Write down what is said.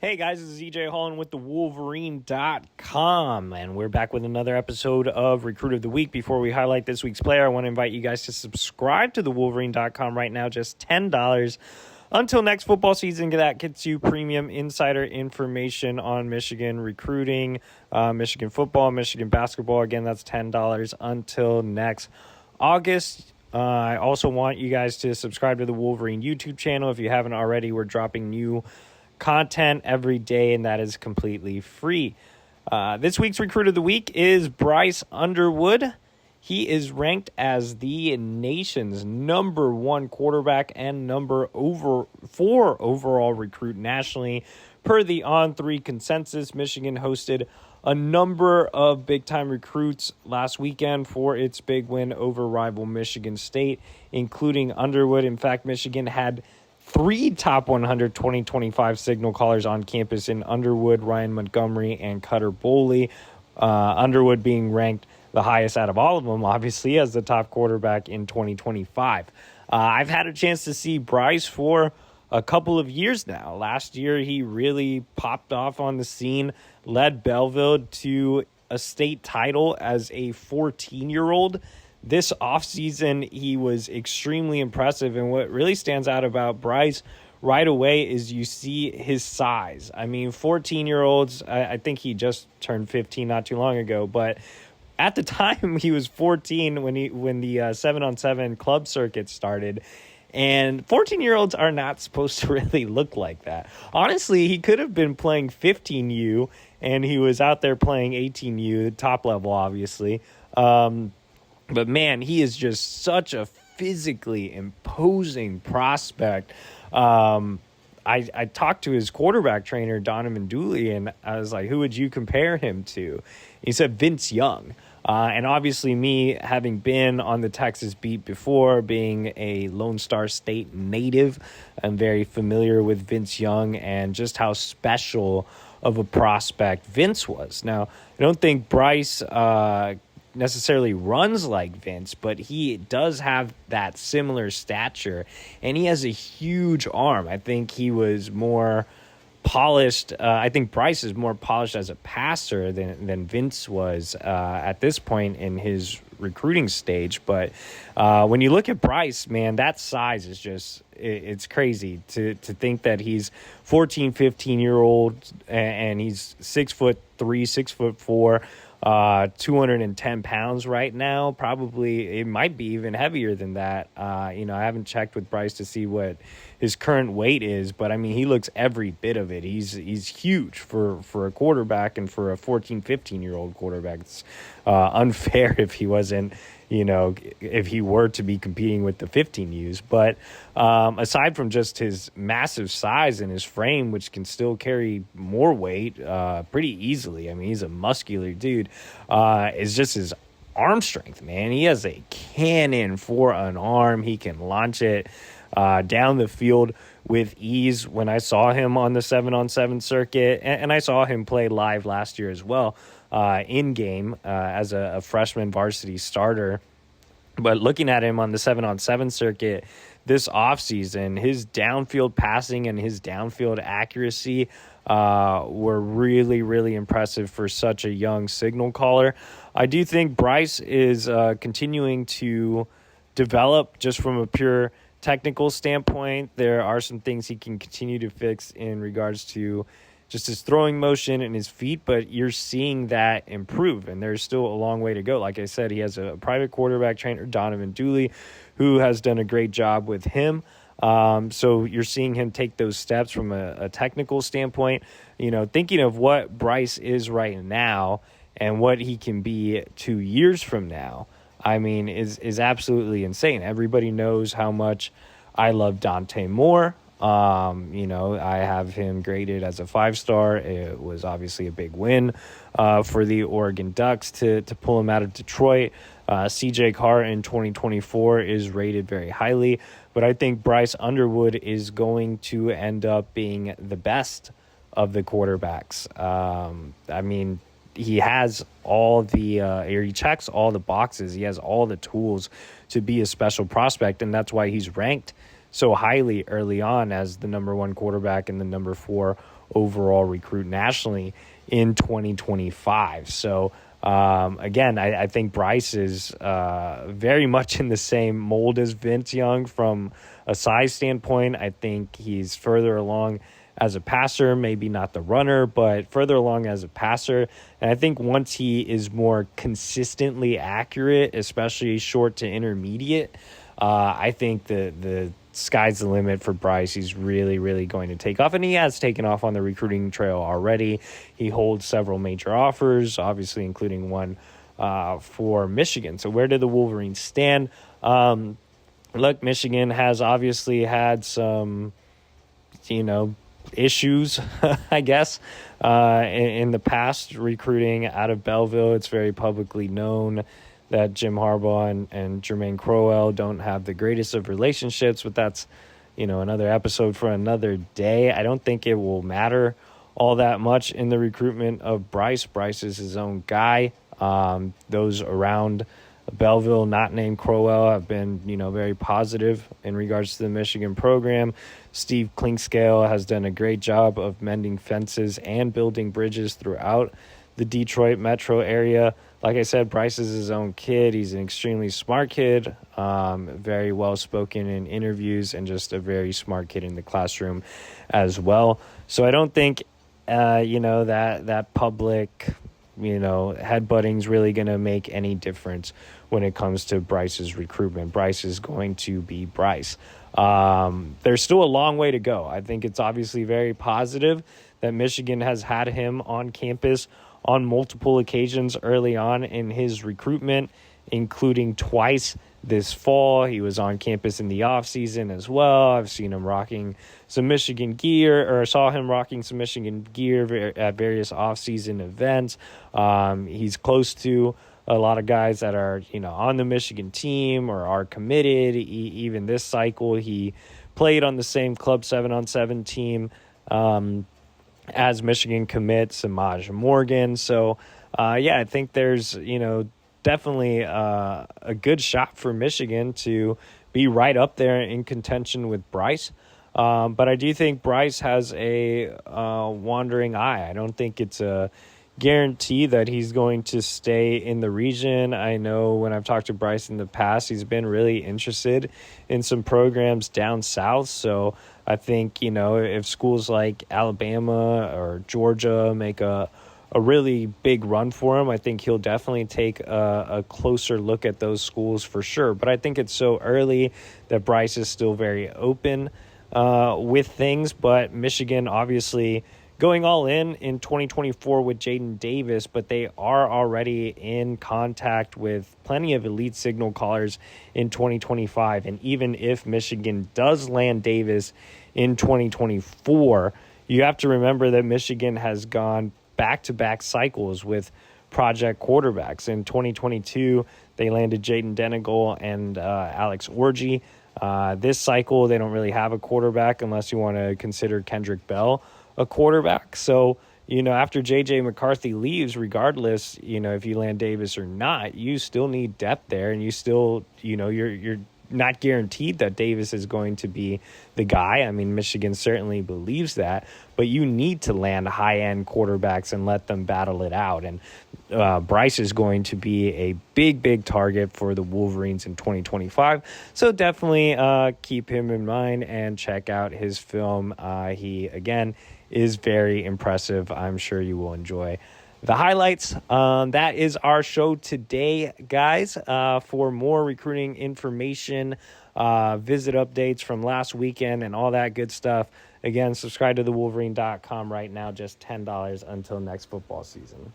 Hey guys, this is Holland with the Wolverine.com, and we're back with another episode of Recruit of the Week. Before we highlight this week's player, I want to invite you guys to subscribe to the Wolverine.com right now, just $10 until next football season. That gets you premium insider information on Michigan recruiting, Michigan football, Michigan basketball. Again, that's $10 until next August. I also want you guys to subscribe to the Wolverine YouTube channel. If you haven't already, we're dropping new content every day, and that is completely free. This week's Recruit of the Week is Bryce Underwood. He is ranked as the nation's number one quarterback and number 4 overall recruit nationally. Per the On3 consensus, Michigan hosted a number of big-time recruits last weekend for its big win over rival Michigan State, including Underwood. In fact, Michigan had 3 top 100 2025 signal callers on campus in Underwood, Ryan Montgomery, and Cutter Boley. Underwood being ranked the highest out of all of them, obviously, as the top quarterback in 2025. I've had a chance to see Bryce for a couple of years now. Last year, he really popped off on the scene, led Belleville to a state title as a 14-year-old. This offseason, he was extremely impressive, and what really stands out about Bryce right away is you see his size. I mean, 14-year-olds, I think he just turned 15 not too long ago, but at the time he was 14 when the 7-on-7 club circuit started, and 14-year-olds are not supposed to really look like that. Honestly, he could have been playing 15U, and he was out there playing 18U, top level, obviously. But, man, he is just such a physically imposing prospect. I talked to his quarterback trainer, Donovan Dooley, and I was like, who would you compare him to? He said Vince Young. And obviously me, having been on the Texas beat before, being a Lone Star State native, I'm very familiar with Vince Young and just how special of a prospect Vince was. Now, I don't think Bryce necessarily runs like Vince, but he does have that similar stature, and he has a huge arm. I think he was more polished. I think Bryce is more polished as a passer than Vince was at this point in his recruiting stage. But when you look at Bryce, man, that size is just, it's crazy to think that he's 14, 15-year-old and he's 6'3", 6'4", 210 pounds right now. Probably it might be even heavier than that. I haven't checked with Bryce to see what his current weight is, but I mean, he looks every bit of it. He's huge for a quarterback, and for a 14, 15-year-old quarterback, it's unfair if he wasn't, if he were to be competing with the 15Us. But aside from just his massive size and his frame, which can still carry more weight pretty easily, I mean, he's a muscular dude, is just his arm strength, man. He has a cannon for an arm. He can launch it down the field with ease. When I saw him on the 7-on-7 circuit, and I saw him play live last year as well, in-game as a freshman varsity starter. But looking at him on the 7-on-7 circuit this offseason, his downfield passing and his downfield accuracy were really, really impressive for such a young signal caller. I do think Bryce is continuing to develop just from a pure technical standpoint. There are some things he can continue to fix in regards to just his throwing motion and his feet, but you're seeing that improve, and there's still a long way to go. Like I said, he has a private quarterback trainer, Donovan Dooley, who has done a great job with him. So you're seeing him take those steps from a technical standpoint. Thinking of what Bryce is right now and what he can be 2 years from now, I mean, is absolutely insane. Everybody knows how much I love Dante Moore. I have him graded as a 5-star. It was obviously a big win for the Oregon Ducks to pull him out of Detroit. CJ Carr in 2024 is rated very highly, but I think Bryce Underwood is going to end up being the best of the quarterbacks. I mean, he has he checks all the boxes. He has all the tools to be a special prospect, and that's why he's ranked so highly early on as the number 1 quarterback and the number 4 overall recruit nationally in 2025. So, again, I think Bryce is very much in the same mold as Vince Young from a size standpoint. I think he's further along as a passer, maybe not the runner, but further along as a passer. And I think once he is more consistently accurate, especially short to intermediate, I think the sky's the limit for Bryce. He's really, really going to take off, and he has taken off on the recruiting trail already. He holds several major offers, obviously including one for Michigan. So where do the Wolverines stand? Look, Michigan has obviously had some, issues, I guess, in the past recruiting out of Belleville. It's very publicly known that Jim Harbaugh and Jermaine Crowell don't have the greatest of relationships, but that's, another episode for another day. I don't think it will matter all that much in the recruitment of Bryce. Bryce is his own guy. Those around Belleville, not named Crowell, have been, very positive in regards to the Michigan program. Steve Klinkscale has done a great job of mending fences and building bridges throughout the Detroit metro area. Like I said, Bryce is his own kid. He's an extremely smart kid, very well-spoken in interviews, and just a very smart kid in the classroom as well. So I don't think, that public, headbutting is really going to make any difference when it comes to Bryce's recruitment. Bryce is going to be Bryce. There's still a long way to go. I think it's obviously very positive that Michigan has had him on campus on multiple occasions early on in his recruitment, including twice this fall. He was on campus in the offseason as well. I've seen him rocking some Michigan gear, or saw him rocking some Michigan gear at various offseason events. He's close to a lot of guys that are, on the Michigan team or are committed. Even this cycle, he played on the same Club 7-on-7 team as Michigan commit Samaj Morgan. So, I think there's, definitely a good shot for Michigan to be right up there in contention with Bryce. But I do think Bryce has a wandering eye. I don't think it's a guarantee that he's going to stay in the region. I know when I've talked to Bryce in the past, he's been really interested in some programs down south. So I think, if schools like Alabama or Georgia make a really big run for him, I think he'll definitely take a closer look at those schools for sure. But I think it's so early that Bryce is still very open with things. But Michigan obviously going all in 2024 with Jaden Davis, but they are already in contact with plenty of elite signal callers in 2025. And even if Michigan does land Davis in 2024, you have to remember that Michigan has gone back-to-back cycles with project quarterbacks. In 2022, they landed Jaden Denegal and Alex Orji. This cycle, they don't really have a quarterback unless you want to consider Kendrick Bell a quarterback. So, after J.J. McCarthy leaves, regardless, if you land Davis or not, you still need depth there, and you still, you're not guaranteed that Davis is going to be the guy. I mean, Michigan certainly believes that, but you need to land high-end quarterbacks and let them battle it out. And Bryce is going to be a big, big target for the Wolverines in 2025. So definitely keep him in mind and check out his film. He, again, is very impressive. I'm sure you will enjoy the highlights. That is our show today, guys. For more recruiting information, visit updates from last weekend and all that good stuff. Again, subscribe to thewolverine.com right now, just $10 until next football season.